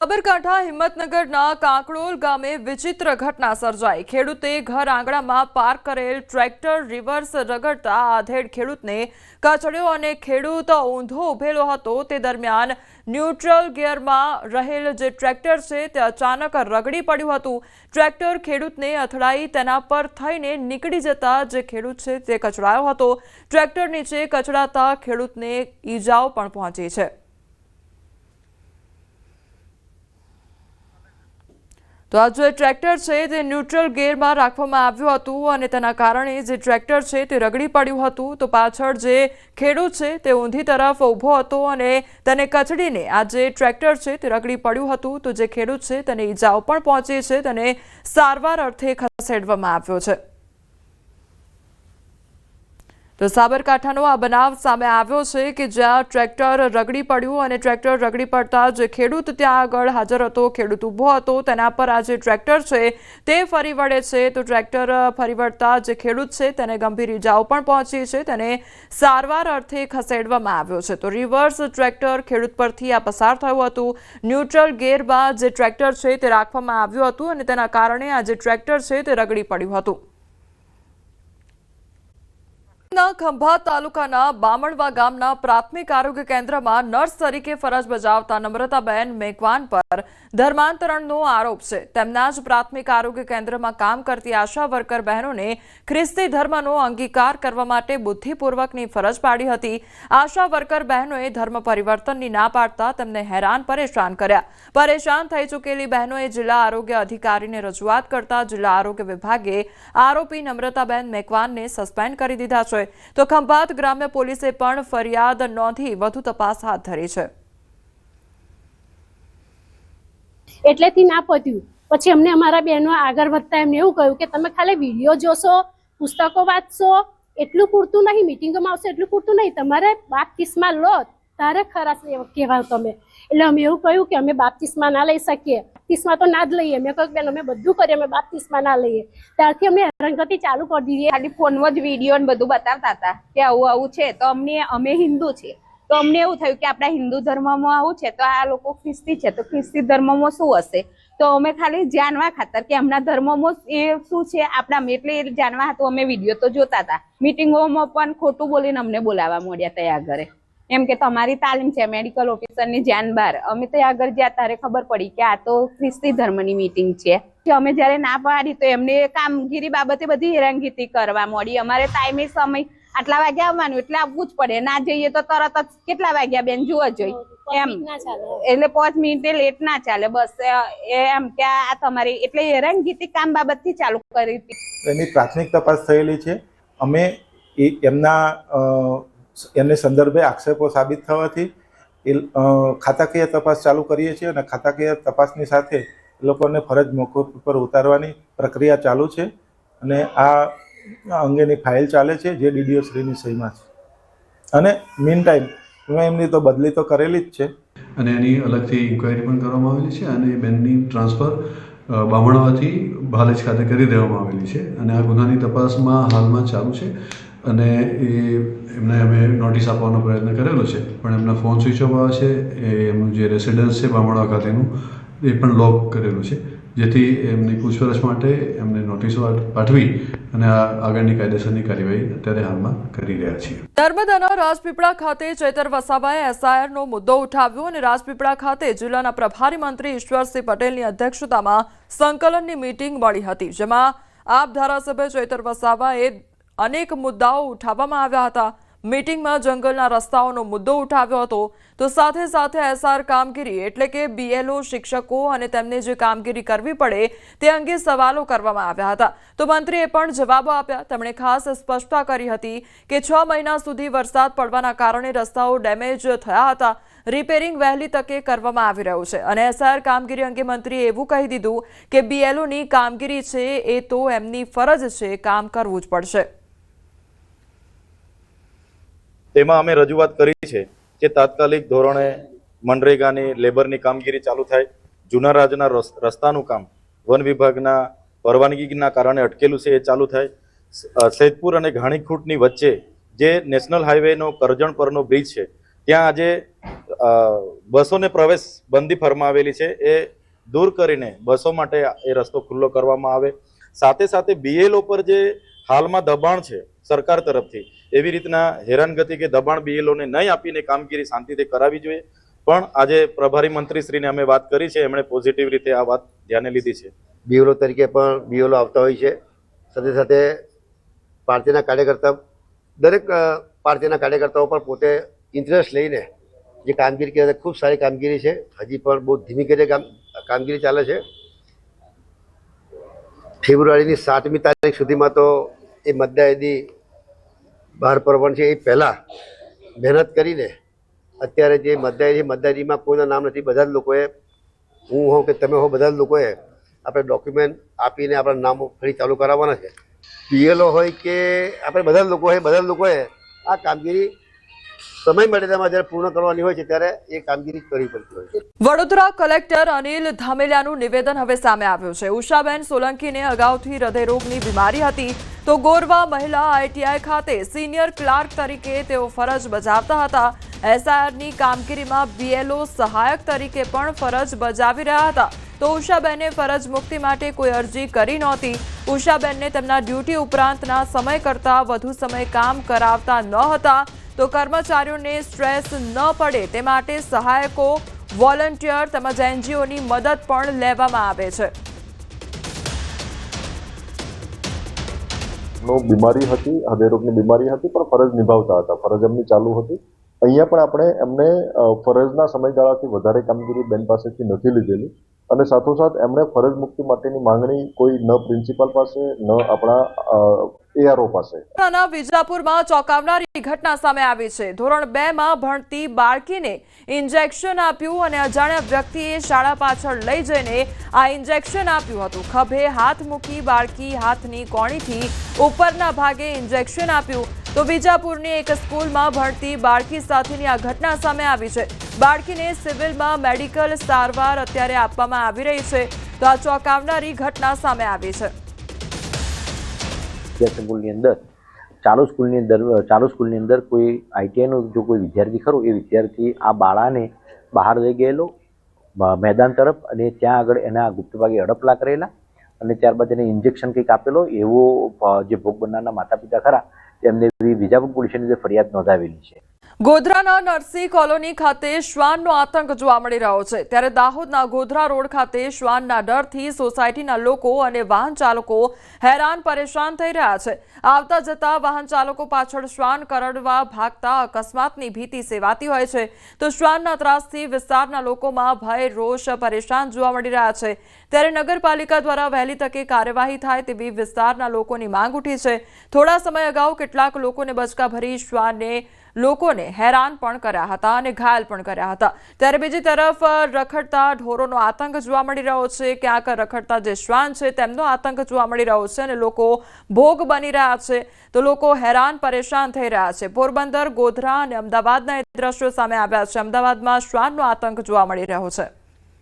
સાબરકાંઠા હિંમતનગરના કાંકડોલ ગામે વિચિત્ર ઘટના સર્જાઈ। ખેડૂતે ઘર આંગણામાં પાર્ક કરેલ ટ્રેક્ટર રિવર્સ રગડતા આધેડ ખેડૂતને કચડ્યો અને ખેડૂત ઊંધો ઊભેલો હતો। તે દરમિયાન ન્યુટ્રલ ગિયરમાં રહેલ જે ટ્રેક્ટર છે તે અચાનક રગડી પડ્યું હતું। ટ્રેક્ટર ખેડૂતને અથડાઈ તેના પર થઈને નીકળી જતા જે ખેડૂત છે તે કચડાયો હતો। ટ્રેક્ટર નીચે કચડાતા ખેડૂતને ઈજાઓ પણ પહોંચી છે। તો આ જે ટ્રેક્ટર છે તે ન્યુટ્રલ ગિયરમાં રાખવામાં આવ્યું હતું અને તેના કારણે જે ટ્રેક્ટર છે તે રગડી પડ્યું હતું। તો પાછળ જે ખેડૂત છે તે ઊંધી તરફ ઊભો હતો અને તેને કચડીને આ જે ટ્રેક્ટર છે તે રગડી પડ્યું હતું। તો જે ખેડૂત છે તેને ઈજાઓ પણ પહોંચી છે, તેને સારવાર અર્થે ખસેડવામાં આવ્યો છે। તો સાબરકાંઠાનો આ બનાવ સામે આવ્યો છે કે જ્યાં ટ્રેક્ટર રગડી પડ્યું અને ટ્રેક્ટર રગડી પડતા જે ખેડૂત ત્યાં આગળ હાજર હતો, ખેડૂત ઊભો હતો, તેના પર આ જે ટ્રેક્ટર છે તે ફરી વળે છે। તો ટ્રેક્ટર ફરી વળતા જે ખેડૂત છે તેને ગંભીર ઈજાઓ પણ પહોંચી છે, તેને સારવાર અર્થે ખસેડવામાં આવ્યો છે। તો રિવર્સ ટ્રેક્ટર ખેડૂત પરથી આ પસાર થયું હતું। ન્યુટ્રલ ગિયરમાં જે ટ્રેક્ટર છે તે રાખવામાં આવ્યું હતું અને તેના કારણે આ જે ટ્રેક્ટર છે તે રગડી પડ્યું હતું। ખંભાત તાલુકાના બામણવા ગામના પ્રાથમિક આરોગ્ય કેન્દ્રમાં નર્સ તરીકે ફરજ બજાવતા નમ્રતાબેન મેઘવાન પર ધર્માંતરણનો આરોપ છે। તેમના જ પ્રાથમિક આરોગ્ય કેન્દ્રમાં કામ કરતી આશા વર્કર બહેનોને ખ્રિસ્તી ધર્મનો અંગીકાર કરવા માટે બુદ્ધિપૂર્વકની ફરજ પાડી હતી। આશા વર્કર બહેનોએ ધર્મ પરિવર્તનની ના પાડતા તેમને હેરાન પરેશાન કર્યા। પરેશાન થઈ ચૂકેલી બહેનોએ જિલ્લા આરોગ્ય અધિકારીને રજૂઆત કરતા જિલ્લા આરોગ્ય વિભાગે આરોપી નમ્રતાબેન મેઘવાનને સસ્પેન્ડ કરી દીધા છે। તો ખંભાત ગ્રામ્ય પોલીસે પણ ફરિયાદ નોંધી વધુ તપાસ હાથ ધરી છે। એટલેથી ના પત્યું પછી અમને અમારા બહેનો આગળ વધતા એમને એવું કહ્યું કે તમે ખાલી વિડીયો જોશો, પુસ્તકો વાંચશો એટલું પૂરતું નહીં, મીટિંગોમાં આવશે એટલું પૂરતું નહીં, તમારે બાપ્તિસ્મા લો તારે ખરા કહેવાય તમે। એટલે અમે એવું કહ્યું કે અમે બાપ્તિસ્મા ના લઈ શકીએ, બાપ્તિસ્મા તો ના જ લઈએ। મેં કહ્યું બેન અમે બધું કરીએ, અમે બાપ્તિસ્મા ના લઈએ। ત્યારથી અમને હેરાનગતિ ચાલુ કરી દીધી। ખાલી ફોનમાં જ વિડીયો ને બધું બતાવતા હતા કે આવું આવું છે, તો અમે હિન્દુ છીએ તો અમને એવું થયું કે આપણા હિન્દુ ધર્મમાં આવું છે તો આ લોકો ખ્રિસ્તી છે તો ખ્રિસ્તી ધર્મમાં શું હશે। તો અમે ખાલી જાણવા ખાતર કે એમના ધર્મમાં એ શું છે આપણા એટલે જાણવા હતું અમે વિડીયો તો જોતા હતા। મીટિંગોમાં પણ ખોટું બોલીને અમને બોલાવવા મળ્યા ત્યાં આગળ, એમ કે તમારી તાલીમ છે મેડિકલ ઓફિસરની જાન બહાર। અમે ત્યાં આગળ જ્યાં ત્યારે ખબર પડી કે આ તો ખ્રિસ્તી ધર્મની મીટિંગ છે। અમે જયારે ના પાડી તો એમને કામગીરી બાબતે બધી હેરાનગતિ કરવા મળી। અમારે ટાઈમે સમય આટલા વાગ્યા આવવાનું એટલે આવવું જ પડે, ના જઈએ તો તરત જ કેટલા વાગ્યા બેન જોવા જોઈએ એમ, એટલે 5 મિનિટે લેટ ના ચાલે બસ એમ કે આ તમારી એટલે હેરાનગતિ કામ બાબતથી ચાલુ કરી હતી। એની પ્રાથમિક તપાસ થયેલી છે। અમે એમને સંદર્ભે આક્ષેપો સાબિત થવાથી ખાતાકીય તપાસ ચાલુ કરીએ છીએ અને ખાતાકીય તપાસની સાથે એ લોકોને ફરજ મોકૂફ પર ઉતારવાની પ્રક્રિયા ચાલુ છે અને આ અંગેની ફાઇલ ચાલે છે જે ડીડીઓ શ્રીની સહીમાં છે। અને મીન ટાઈમ એમની તો બદલી તો કરેલી જ છે અને એની અલગથી ઇન્ક્વાયરી પણ કરવામાં આવેલી છે અને બેનની ટ્રાન્સફર બામણવાથી ભાલેજ ખાતે કરી દેવામાં આવેલી છે અને આ ગુનાની તપાસમાં હાલમાં ચાલુ છે અને એમને અમે નોટિસ આપવાનો પ્રયત્ન કરેલો છે પણ એમના ફોન સ્વિચ ઓફ આવે છે। એમનું જે રેસિડન્સ છે બામણવા ખાતેનું એ પણ લોક કરેલું છે, જેથી એમની પૂછપરછ માટે એમને નોટિસો પાઠવી અને આગળની કાયદેસરની કાર્યવાહી અત્યારે હાલમાં કરી રહ્યા છીએ। નર્મદાના રાજપીપળા ખાતે ચૈતર વસાવાએ એસઆઈઆરનો મુદ્દો ઉઠાવ્યો અને રાજપીપળા ખાતે જિલ્લાના પ્રભારી મંત્રી ઈશ્વરસિંહ પટેલની અધ્યક્ષતામાં સંકલનની મીટિંગ મળી હતી, જેમાં આપ ધારાસભ્ય ચૈતર વસાવાએ અનેક મુદ્દાઓ ઉઠાવવામાં આવ્યા હતા। મીટિંગમાં જંગલના રસ્તાઓનો મુદ્દો ઉઠાવ્યો હતો, તો સાથે સાથે એસઆર કામગીરી એટલે કે બીએલઓ શિક્ષકો અને તેમને જે કામગીરી કરવી પડે તે અંગે સવાલો કરવામાં આવ્યા હતા। તો મંત્રીએ પણ જવાબો આપ્યા। તેમણે ખાસ સ્પષ્ટતા કરી હતી કે 6 મહિના સુધી વરસાદ પડવાના કારણે રસ્તાઓ ડેમેજ થયા હતા, રિપેરિંગ વહેલી તકે કરવામાં આવી રહ્યું છે અને એસઆર કામગીરી અંગે મંત્રીએ એવું કહી દીધું કે બીએલઓની કામગીરી છે એ તો એમની ફરજ છે, કામ કરવું જ પડશે। તેમાં અમે રજૂઆત કરી છે કે તાત્કાલિક ધોરણે મનરેગાની લેબરની કામગીરી ચાલુ થાય। જૂના રાજના રસ્તાનું કામ વન વિભાગના પરવાનગીના કારણે અટકેલું છે એ ચાલુ થાય। સૈદપુર અને ઘાણીખૂંટની વચ્ચે જે નેશનલ હાઈવેનો કરજણ પરનો બ્રિજ છે ત્યાં આજે બસોને પ્રવેશ બંધી ફરમાવેલી છે એ દૂર કરીને બસો માટે એ રસ્તો ખુલ્લો કરવામાં આવે. સાથે સાથે BLO પર જે હાલમાં દબાણ છે સરકાર તરફથી, એવી રીતના હેરાનગતિ કે દબાણ BLOને નહીં આપીને કામગીરી શાંતિથી કરાવી જોઈએ. પણ આજે પ્રભારી મંત્રીશ્રીને અમે વાત કરી છે, એમણે પોઝિટિવ રીતે આ વાત ધ્યાને લીધી છે. BLO તરીકે પણ BLO આવતા હોય છે. સાથે સાથે પાર્ટીના કાર્યકર્તા, દરેક પાર્ટીના કાર્યકર્તાઓ પણ પોતે ઇન્ટરેસ્ટ લઈને જે કામગીરી કરે ખૂબ સારી કામગીરી છે. હજી પણ બહુ ધીમી ગતિએ કામગીરી ચાલે છે. ફેબ્રુઆરીની 7મી તારીખ સુધીમાં તો એ મતદાર યાદી બહાર પડવાની છે. એ પહેલાં મહેનત કરીને અત્યારે જે મતદાર યાદીમાં કોઈના નામ નથી. બધા જ લોકોએ, હું હોઉં કે તમે હો, બધા જ લોકોએ આપણે ડોક્યુમેન્ટ આપીને આપણા નામો ફરી ચાલુ કરાવવાના છે. BLO હોય કે આપણે બધા જ લોકોએ આ કામગીરી સમય મર્યાદામાં જ્યારે પૂર્ણ કરવાની હોય છે ત્યારે એ કામગીરી કરવી પડતી હોય છે. વડોદરા કલેક્ટર અનિલ ધામેલિયાનું નિવેદન હવે સામે આવ્યું છે. ઉષાબેન સોલંકીને અગાઉથી હૃદયરોગની બીમારી હતી, તો ગોરવા મહિલા ITI ખાતે સિનિયર ક્લાર્ક તરીકે તેઓ ફરજ બજાવતા હતા. SIRની કામગીરીમાં BLO સહાયક તરીકે પણ ફરજ બજાવી રહ્યા હતા. તો ઉષાબેને ફરજ મુક્તિ માટે કોઈ અરજી કરી નહોતી. ઉષાબેનને તેમના ડ્યુટી ઉપરાંતના સમય કરતાં વધુ સમય કામ કરાવતા ન હતા. તો કર્મચારીઓને સ્ટ્રેસ ન પડે તે માટે સહાયકો, વોલન્ટિયર તેમજ NGOની મદદ પણ લેવામાં આવે છે. બીમારી હતી, હૃદયરોગની બીમારી હતી, પણ ફરજ નિભાવતા હતા. ફરજ એમની ચાલુ હતી. અહીંયા પણ આપણે એમને ફરજના સમયગાળાથી વધારે કામગીરી બેન પાસેથી નથી લીધેલી, અને સાથોસાથ એમણે ફરજ મુક્તિ માટેની માંગણી કોઈ ન પ્રિન્સિપાલ પાસે, ન આપણા ARO પાસે. વિજાપુરમાં ચોંકાવનારી ઘટના સામે આવી છે. ધોરણ 2માં ભણતી બાળકીને ઇન્જેક્શન આપ્યું અને અજાણ્યા વ્યક્તિએ શાળા પાછળ લઈ જઈને આ ઇન્જેક્શન આપ્યું હતું. ખભે હાથ મૂકી બાળકી હાથની કોણીથી ઉપરના ભાગે ઇન્જેક્શન આપ્યું. તો વિજાપુરની એક સ્કૂલમાં ભણતી બાળકી સાથેની આ ઘટના સામે આવી છે. બાળકીને સિવિલમાં મેડિકલ સારવાર અત્યારે આપવામાં આવી રહી છે. તો આ ચોંકાવનારી ઘટના સામે આવી છે. સ્કૂલની અંદર ચાલુ સ્કૂલની અંદર કોઈ ITI નો જો કોઈ વિદ્યાર્થી ખરો, એ વિદ્યાર્થી આ બાળાને બહાર લઈ ગયેલો મેદાન તરફ, અને ત્યાં આગળ એના ગુપ્તભાગે હડપલા કરેલા અને ત્યારબાદ એને ઇન્જેક્શન કંઈક આપેલો. એવો જે ભોગ બનનારના માતા પિતા ખરા તેમને વિજાપુર પોલીસની અંદર ફરિયાદ નોંધાવેલી છે. ગોધરાના નરસિંહ કોલોની ખાતે શ્વાનનો આતંક જોવા મળી રહ્યો છે. ત્યારે દાહોદના ગોધરા રોડ ખાતે શ્વાનના ડરથી સોસાયટીના લોકો અને વાહન ચાલકો હેરાન પરેશાન થઈ રહ્યા છે. આવતા જતા વાહન ચાલકો પાછળ શ્વાન કરડવા ભાગતા અકસ્માતની ભીતિ સેવાતી હોય છે. તો શ્વાનના ત્રાસથી વિસ્તારના લોકોમાં ભય, રોષ, પરેશાન જોવા મળી રહ્યા છે. ત્યારે નગરપાલિકા દ્વારા વહેલી તકે કાર્યવાહી થાય તેવી વિસ્તારના લોકોની માંગ ઉઠી છે. થોડા સમય અગાઉ કેટલાક લોકોને બચકા ભરી શ્વાને લોકોને હેરાન પણ કર્યા હતા અને ઘાયલ પણ કર્યા હતા. ત્યારે બીજી તરફ રખડતા ઢોરોનો આતંક જોવા મળી રહ્યો છે. ક્યાંક રખડતા જે શ્વાન છે તેમનો આતંક જોવા મળી રહ્યો છે અને લોકો ભોગ બની રહ્યા છે. તો લોકો હેરાન પરેશાન થઈ રહ્યા છે. પોરબંદર, ગોધરા અને અમદાવાદના એ દ્રશ્યો સામે આવ્યા છે. અમદાવાદમાં શ્વાનનો આતંક જોવા મળી રહ્યો છે.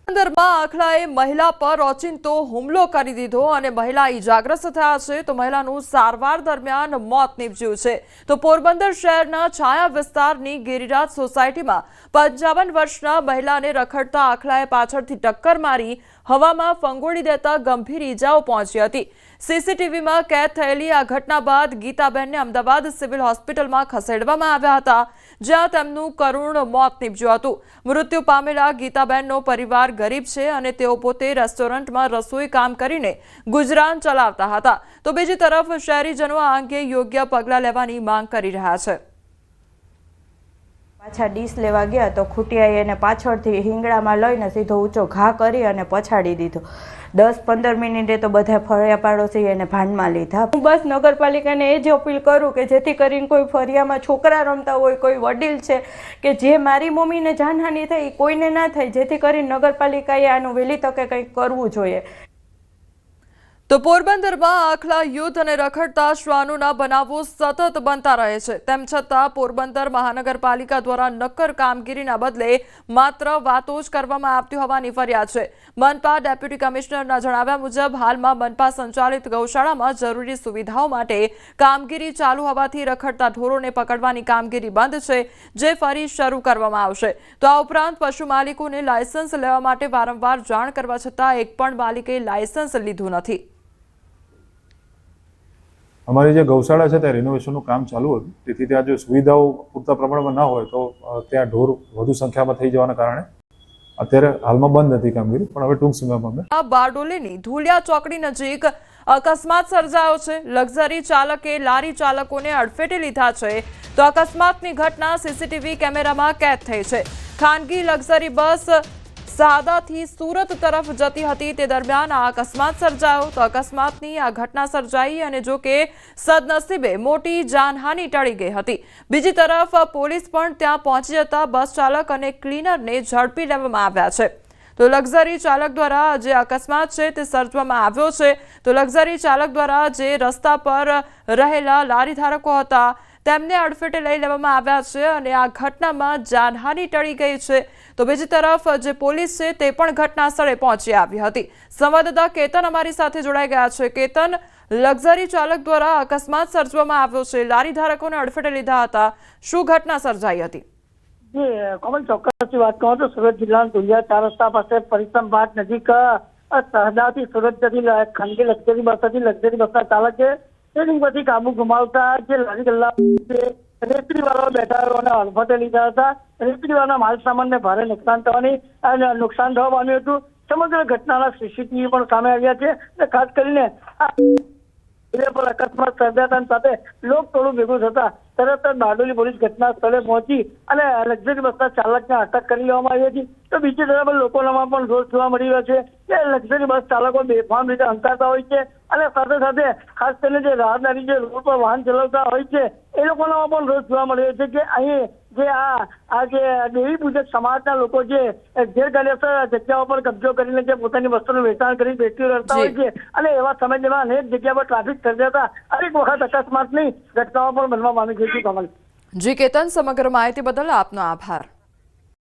પોરબંદરમાં આખલાએ મહિલા પર ઓચિંતો હુમલો કરી દીધો અને મહિલા ઈજાગ્રસ્ત થયા છે. તો મહિલાનું સારવાર દરમિયાન મોત નીપજ્યું છે. તો પોરબંદર શહેરના છાયા વિસ્તારની ગિરિરાજ સોસાયટીમાં 55 વર્ષના મહિલાને રખડતા આખલાએ પાછળથી ટક્કર મારી હવામાં ફંગોળી દેતા ગંભીર ઈજાઓ પહોંચી હતી. CCTVમાં કેદ થયેલી આ ઘટના બાદ ગીતાબેનને અમદાવાદ સિવિલ હોસ્પિટલમાં ખસેડવામાં આવ્યા હતા, જ્યાં તેમનું કરુણ મોત નીપજ્યું હતું. મૃત્યુ પામેલા ગીતાબેનનો પરિવાર ગરીબ છે અને તેઓ પોતે રેસ્ટોરન્ટમાં રસોઈ કામ કરીને ગુજરાન ચલાવતા હતા. તો બીજી તરફ શહેરીજનો આ અંગે યોગ્ય પગલાં લેવાની માંગ કરી રહ્યા છે. પાછા ડીશ લેવા ગયા તો ખૂટિયાએ એને પાછળથી હિંગડામાં લઈને સીધો ઊંચો ઘા કરી અને પછાડી દીધો. 10-15 મિનિટે તો બધા ફળિયા પાડોશી એને ભાનમાં લીધા. હું બસ નગરપાલિકાને એ જ અપીલ કરું કે જેથી કરીને કોઈ ફળિયામાં છોકરા રમતા હોય, કોઈ વડીલ છે કે જે મારી મમ્મીને જાનહાનિ થઈ કોઈને ના થાય, જેથી કરીને નગરપાલિકાએ આનું વહેલી તકે કંઈક કરવું જોઈએ. તો પોરબંદરમાં આખલા યુદ્ધ અને રખડતા શ્વાનોના બનાવો સતત બનતા રહે છે. તેમ છતાં પોરબંદર મહાનગરપાલિકા દ્વારા નક્કર કામગીરીના બદલે માત્ર વાતો જ કરવામાં આવતી હોવાની ફરિયાદ છે. મનપા ડેપ્યુટી કમિશનરના જણાવ્યા મુજબ હાલમાં મનપા સંચાલિત ગૌશાળામાં જરૂરી સુવિધાઓ માટે કામગીરી ચાલુ હોવાથી રખડતા ઢોરોને પકડવાની કામગીરી બંધ છે, જે ફરી શરૂ કરવામાં આવશે. તો આ ઉપરાંત પશુ માલિકોને લાયસન્સ લેવા માટે વારંવાર જાણ કરવા છતાં એક પણ માલિકે લાયસન્સ લીધું નથી. અમારી જે ગૌશાળા છે ત્યાં રિનોવેશનનું કામ ચાલુ હતું, તેથી ત્યાં જો સુવિધાઓ પૂરતા પ્રમાણમાં ના હોય તો ત્યાં ઢોર વધુ સંખ્યામાં થઈ જવાના કારણે અત્યારે હાલમાં બંધ નથી કામગીરી, પણ હવે ટૂંક સમયમાં અમે બારડોલીની ધુલિયા ચોકડી નજીક અકસ્માત સર્જાયો છે. લક્ઝરી ચાલકે લારી ચાલકોને અડફેટે લીધા છે. તો અકસ્માતની ઘટના સીસીટીવી કેમેરામાં કેદ થઈ છે. ખાનગી લક્ઝરી બસ સાદાથી સુરત તરફ જતી હતી, તે દરમિયાન આ અકસ્માત સર્જાયો. તો અકસ્માતની આ ઘટના સર્જાઈ અને જો કે સદનસીબે મોટી જાનહાનિ ટળી ગઈ હતી. બીજી તરફ પોલીસ પણ ત્યાં પહોંચી જતા બસ ચાલક અને ક્લીનરને ઝડપી લેવામાં આવ્યા છે. તો લક્ઝરી ચાલક દ્વારા જે અકસ્માત છે તે સર્જવામાં આવ્યો છે. તો લક્ઝરી ચાલક દ્વારા જે રસ્તા પર રહેલા લારી ધારકો હતા તેમને અડફેટે લઈ લેવામાં આવ્યા છે અને આ ઘટનામાં જાનહાનિ ટળી ગઈ છે. તો બીજી તરફ જે પોલીસ છે તે પણ ઘટના સ્થળે પહોંચી આવી હતી. સંવાદદાતા કેતન અમારી સાથે જોડાઈ ગયા છે. કેતન, લક્ઝરી ચાલક દ્વારા અકસ્માત સર્જવામાં આવ્યો છે, લારી ધારકોને અડફેટે લીધા હતા, શું ઘટના સર્જાઈ હતી? કોમલ, ચોક્કસથી વાત કરું તો સુરત જિલ્લાના ધુલિયા 4 રસ્તા પાસે પરિશ્રમ પાર્ક નજીક સહદાથી સુરત જતી ખાનગી લક્ઝરી બસ હતી. લક્ઝરી બસના ચાલકે ટ્રેનિંગ પછી કાબુ ગુમાવતા જે લારી ગલ્લા રેતી વાળા બેઠા અને અડફેટે લીધા હતા. રેતી વાળાના માલ સામાનને ભારે નુકસાન થવા પામ્યું હતું. સમગ્ર ઘટનાના સીસીટીવી પણ સામે આવ્યા છે અને ખાસ કરીને અકસ્માત સર્જાતા સાથે લોકટોળું ભેગું થતા તરત જ બારડોલી પોલીસ ઘટના સ્થળે પહોંચી અને લક્ઝરી બસના ચાલકને અટક કરી લેવામાં આવી હતી. તો બીજી તરફ લોકોમાં પણ રોષ જોવા મળી રહ્યો છે કે લક્ઝરી બસ ચાલકો બેફામ રીતે હંકારતા હોય છે અને સાથે સાથે ખાસ કરીને જે રાહદારી જે રોડ પર વાહન ચલાવતા હોય છે એ લોકોનામાં પણ રોષ જોવા મળી રહ્યો છે કે અહીં જે આ જે દેવી પૂજક સમાજના લોકો જે ગેરકાયદેસર જગ્યાઓ પર કબજો કરીને જે પોતાની વસ્તુનું વેચાણ કરી બેઠી રહેતા હોય છે અને એવા સમયમાં અનેક જગ્યા પર ટ્રાફિક સર્જાતા અનેક વખત અકસ્માતની ઘટનાઓ પણ બનવા પામી ગઈ છે. કમલ જી કેતન, સમગ્ર માહિતી બદલ આપનો આભાર.